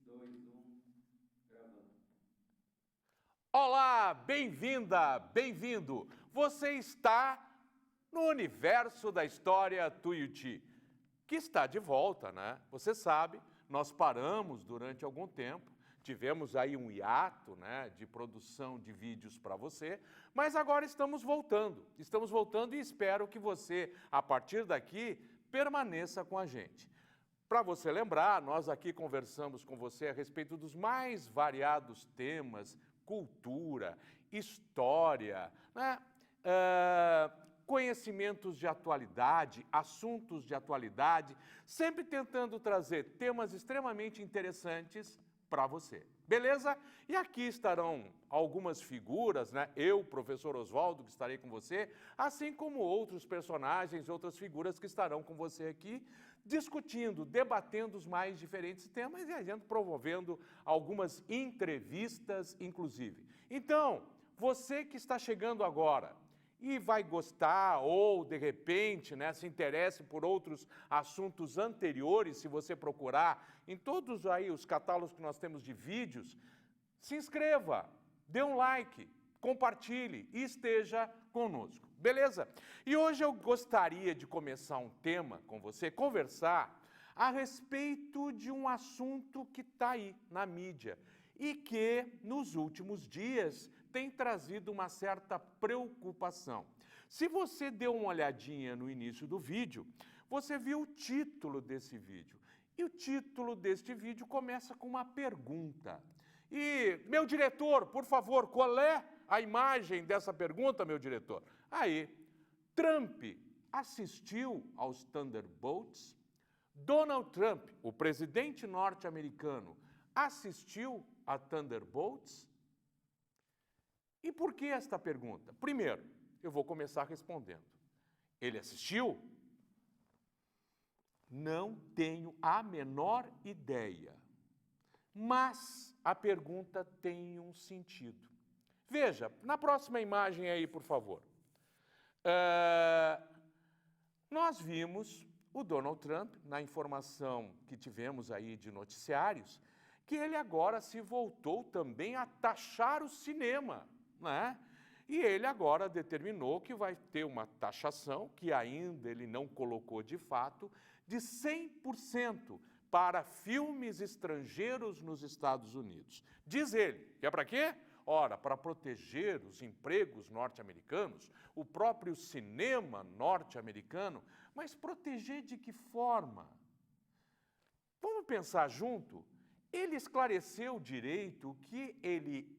2, 1, gravando. Olá, bem-vinda, bem-vindo. Você está no universo da história Tuiuti, que está de volta, né? Você sabe, nós paramos durante algum tempo, tivemos aí um hiato, né, de produção de vídeos para você, mas agora estamos voltando e espero que você, a partir daqui, permaneça com a gente. Para você lembrar, nós aqui conversamos com você a respeito dos mais variados temas, cultura, história, né? Conhecimentos de atualidade, assuntos de atualidade, sempre tentando trazer temas extremamente interessantes para você. Beleza? E aqui estarão algumas figuras, né? Eu, professor Oswaldo, que estarei com você, assim como outros personagens, outras figuras que estarão com você aqui, discutindo, debatendo os mais diferentes temas e a gente promovendo algumas entrevistas, inclusive. Então, você que está chegando agora e vai gostar ou, de repente, né, se interesse por outros assuntos anteriores, se você procurar em todos aí os catálogos que nós temos de vídeos, se inscreva, dê um like, compartilhe e esteja conosco, beleza? E hoje eu gostaria de começar um tema com você, conversar a respeito de um assunto que está aí na mídia e que, nos últimos dias, tem trazido uma certa preocupação. Se você deu uma olhadinha no início do vídeo, você viu o título desse vídeo. E o título deste vídeo começa com uma pergunta. E, meu diretor, por favor, qual é a imagem dessa pergunta, meu diretor? Aí, Trump assistiu aos Thunderbolts? Donald Trump, o presidente norte-americano, assistiu a Thunderbolts? E por que esta pergunta? Primeiro, eu vou começar respondendo. Ele assistiu? Não tenho a menor ideia. Mas a pergunta tem um sentido. Veja, na próxima imagem aí, por favor. Nós vimos o Donald Trump, na informação que tivemos aí de noticiários, que ele agora se voltou também a taxar o cinema, né? E ele agora determinou que vai ter uma taxação, que ainda ele não colocou de fato, de 100% para filmes estrangeiros nos Estados Unidos. Diz ele, que é para quê? Ora, para proteger os empregos norte-americanos, o próprio cinema norte-americano, mas proteger de que forma? Vamos pensar junto? Ele esclareceu direito o que ele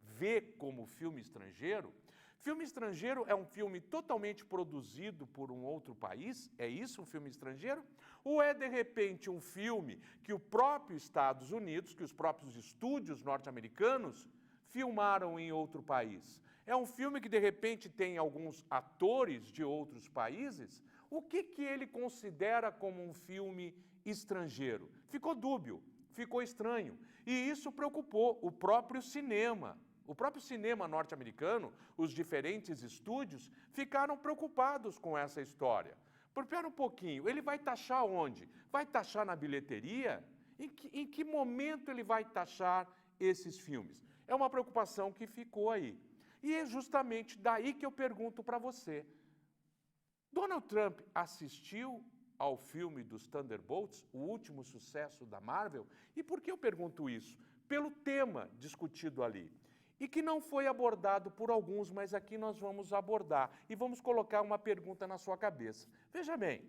vê como filme estrangeiro? Filme estrangeiro é um filme totalmente produzido por um outro país? É isso, um filme estrangeiro? Ou é, de repente, um filme que o próprio Estados Unidos, que os próprios estúdios norte-americanos filmaram em outro país? É um filme que, de repente, tem alguns atores de outros países? O que ele considera como um filme estrangeiro? Ficou dúbio, ficou estranho. E isso preocupou o próprio cinema. O próprio cinema norte-americano, os diferentes estúdios, ficaram preocupados com essa história. Espera um pouquinho, ele vai taxar onde? Vai taxar na bilheteria? Em que momento ele vai taxar esses filmes? É uma preocupação que ficou aí. E é justamente daí que eu pergunto para você. Donald Trump assistiu ao filme dos Thunderbolts, o último sucesso da Marvel? E por que eu pergunto isso? Pelo tema discutido ali. E que não foi abordado por alguns, mas aqui nós vamos abordar. E vamos colocar uma pergunta na sua cabeça. Veja bem,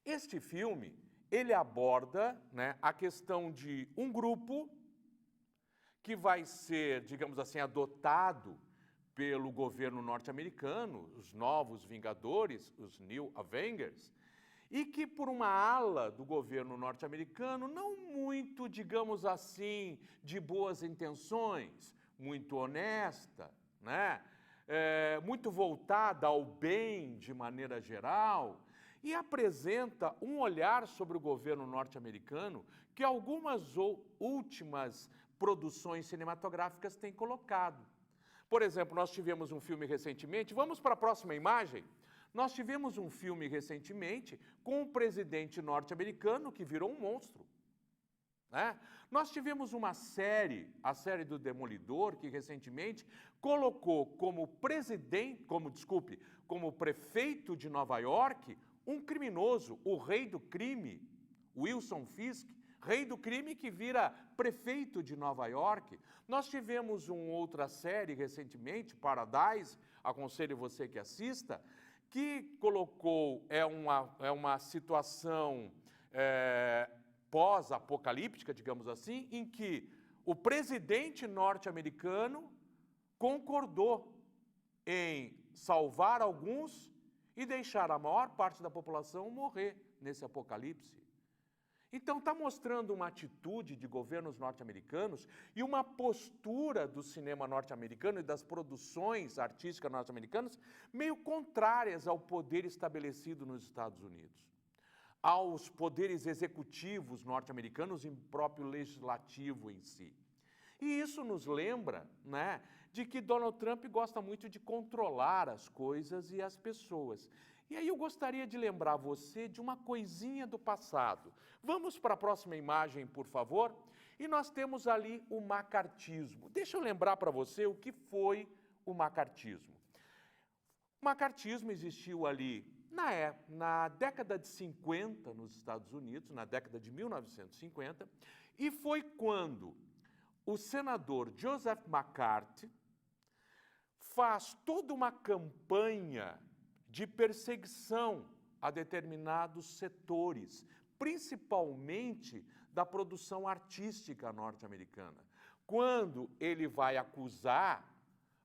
este filme, ele aborda, né, a questão de um grupo que vai ser, digamos assim, adotado pelo governo norte-americano, os Novos Vingadores, os New Avengers, e que por uma ala do governo norte-americano, não muito, digamos assim, de boas intenções, muito honesta, né? Muito voltada ao bem de maneira geral, e apresenta um olhar sobre o governo norte-americano que algumas últimas produções cinematográficas têm colocado. Por exemplo, nós tivemos um filme recentemente, vamos para a próxima imagem? Nós tivemos um filme recentemente com um presidente norte-americano que virou um monstro. né? Nós tivemos uma série, a série do Demolidor, que recentemente colocou como como prefeito de Nova York, um criminoso, o rei do crime, Wilson Fisk, rei do crime que vira prefeito de Nova York. Nós tivemos uma outra série recentemente, Paradise, aconselho você que assista, que colocou, uma situação pós-apocalíptica, digamos assim, em que o presidente norte-americano concordou em salvar alguns e deixar a maior parte da população morrer nesse apocalipse. Então está mostrando uma atitude de governos norte-americanos e uma postura do cinema norte-americano e das produções artísticas norte-americanas meio contrárias ao poder estabelecido nos Estados Unidos, aos poderes executivos norte-americanos e próprio legislativo em si. E isso nos lembra, né, de que Donald Trump gosta muito de controlar as coisas e as pessoas. E aí eu gostaria de lembrar você de uma coisinha do passado. Vamos para a próxima imagem, por favor? E nós temos ali o macartismo. Deixa eu lembrar para você o que foi o macartismo. O macartismo existiu ali na década de 50 nos Estados Unidos, na década de 1950, e foi quando o senador Joseph McCarthy faz toda uma campanha de perseguição a determinados setores, principalmente da produção artística norte-americana. Quando ele vai acusar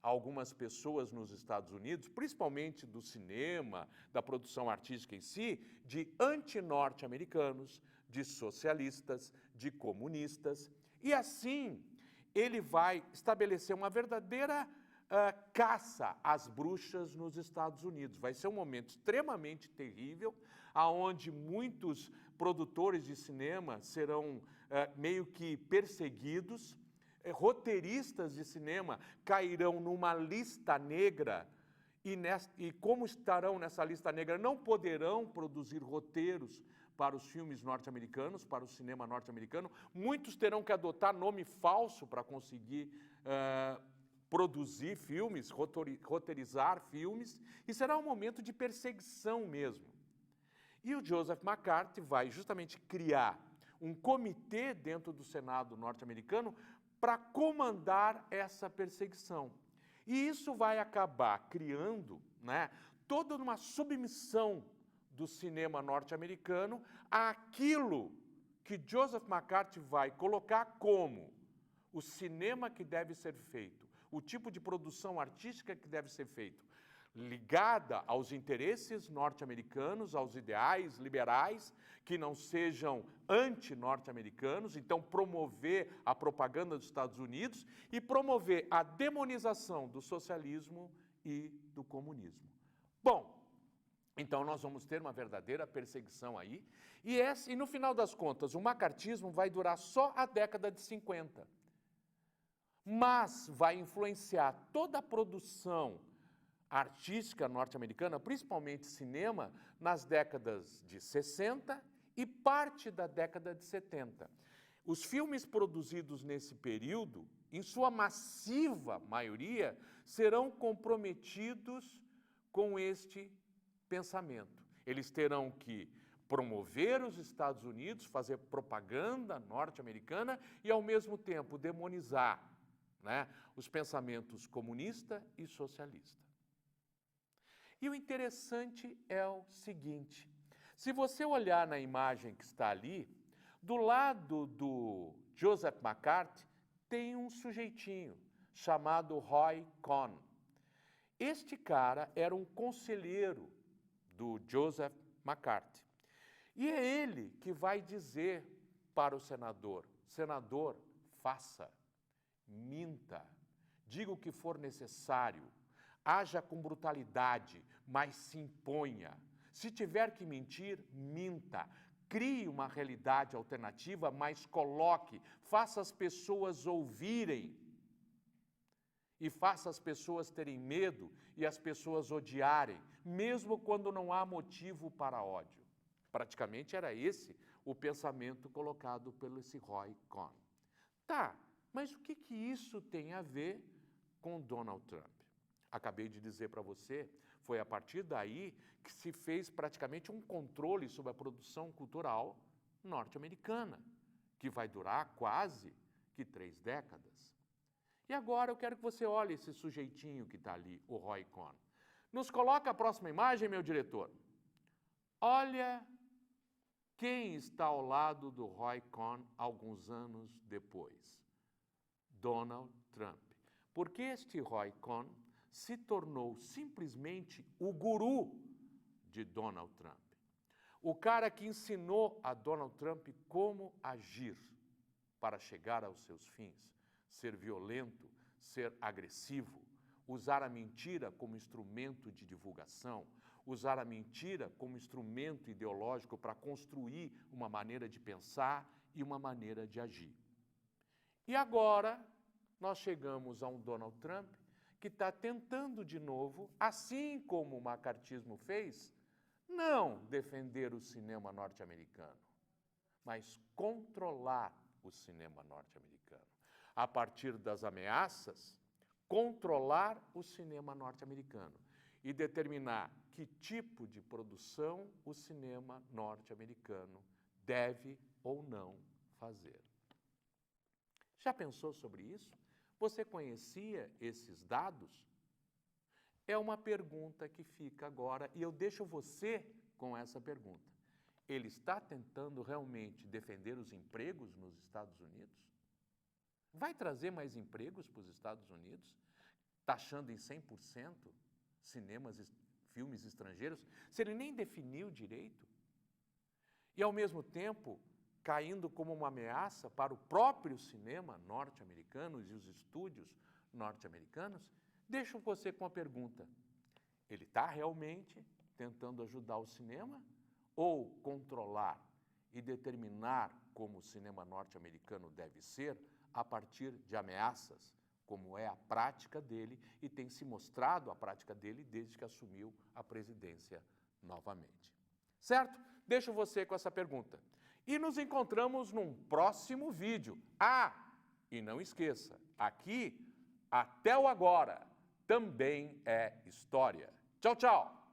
algumas pessoas nos Estados Unidos, principalmente do cinema, da produção artística em si, de anti-norte-americanos, de socialistas, de comunistas, e assim ele vai estabelecer uma verdadeira caça às bruxas nos Estados Unidos. Vai ser um momento extremamente terrível, aonde muitos produtores de cinema serão meio que perseguidos, roteiristas de cinema cairão numa lista negra e como estarão nessa lista negra, não poderão produzir roteiros para os filmes norte-americanos, para o cinema norte-americano. Muitos terão que adotar nome falso para conseguir produzir filmes, roteirizar filmes, e será um momento de perseguição mesmo. E o Joseph McCarthy vai justamente criar um comitê dentro do Senado norte-americano para comandar essa perseguição. E isso vai acabar criando, né, toda uma submissão do cinema norte-americano àquilo que Joseph McCarthy vai colocar como o cinema que deve ser feito, o tipo de produção artística que deve ser feito, ligada aos interesses norte-americanos, aos ideais liberais, que não sejam anti-norte-americanos, então promover a propaganda dos Estados Unidos e promover a demonização do socialismo e do comunismo. Bom, então nós vamos ter uma verdadeira perseguição aí, e no final das contas o macartismo vai durar só a década de 50, mas vai influenciar toda a produção artística norte-americana, principalmente cinema, nas décadas de 60 e parte da década de 70. Os filmes produzidos nesse período, em sua massiva maioria, serão comprometidos com este pensamento. Eles terão que promover os Estados Unidos, fazer propaganda norte-americana e, ao mesmo tempo, demonizar, né, os pensamentos comunista e socialista. E o interessante é o seguinte, se você olhar na imagem que está ali, do lado do Joseph McCarthy tem um sujeitinho chamado Roy Cohn. Este cara era um conselheiro do Joseph McCarthy. E é ele que vai dizer para o senador, senador, faça, minta, diga o que for necessário, haja com brutalidade, mas se imponha. Se tiver que mentir, minta. Crie uma realidade alternativa, mas coloque, faça as pessoas ouvirem. E faça as pessoas terem medo e as pessoas odiarem, mesmo quando não há motivo para ódio, Praticamente era esse o pensamento colocado pelo esse Roy Cohn. Tá, mas o que isso tem a ver com Donald Trump? Acabei de dizer para você, foi a partir daí que se fez praticamente um controle sobre a produção cultural norte-americana, que vai durar quase que 3 décadas. E agora eu quero que você olhe esse sujeitinho que está ali, o Roy Cohn. Nos coloca a próxima imagem, meu diretor. Olha quem está ao lado do Roy Cohn alguns anos depois. Donald Trump. Porque este Roy Cohn se tornou simplesmente o guru de Donald Trump. O cara que ensinou a Donald Trump como agir para chegar aos seus fins. Ser violento, ser agressivo, usar a mentira como instrumento de divulgação, usar a mentira como instrumento ideológico para construir uma maneira de pensar e uma maneira de agir. E agora nós chegamos a um Donald Trump que está tentando de novo, assim como o macartismo fez, não defender o cinema norte-americano, mas controlar o cinema norte-americano. A partir das ameaças, controlar o cinema norte-americano e determinar que tipo de produção o cinema norte-americano deve ou não fazer. Já pensou sobre isso? Você conhecia esses dados? É uma pergunta que fica agora e eu deixo você com essa pergunta. Ele está tentando realmente defender os empregos nos Estados Unidos? Vai trazer mais empregos para os Estados Unidos? Taxando em 100% cinemas, filmes estrangeiros, se ele nem definiu direito? E, ao mesmo tempo, caindo como uma ameaça para o próprio cinema norte-americano e os estúdios norte-americanos, deixo você com a pergunta. Ele está realmente tentando ajudar o cinema ou controlar e determinar como o cinema norte-americano deve ser a partir de ameaças, como é a prática dele e tem se mostrado a prática dele desde que assumiu a presidência novamente. Certo? Deixo você com essa pergunta. E nos encontramos num próximo vídeo. Ah, e não esqueça, aqui, até o agora, também é história. Tchau, tchau!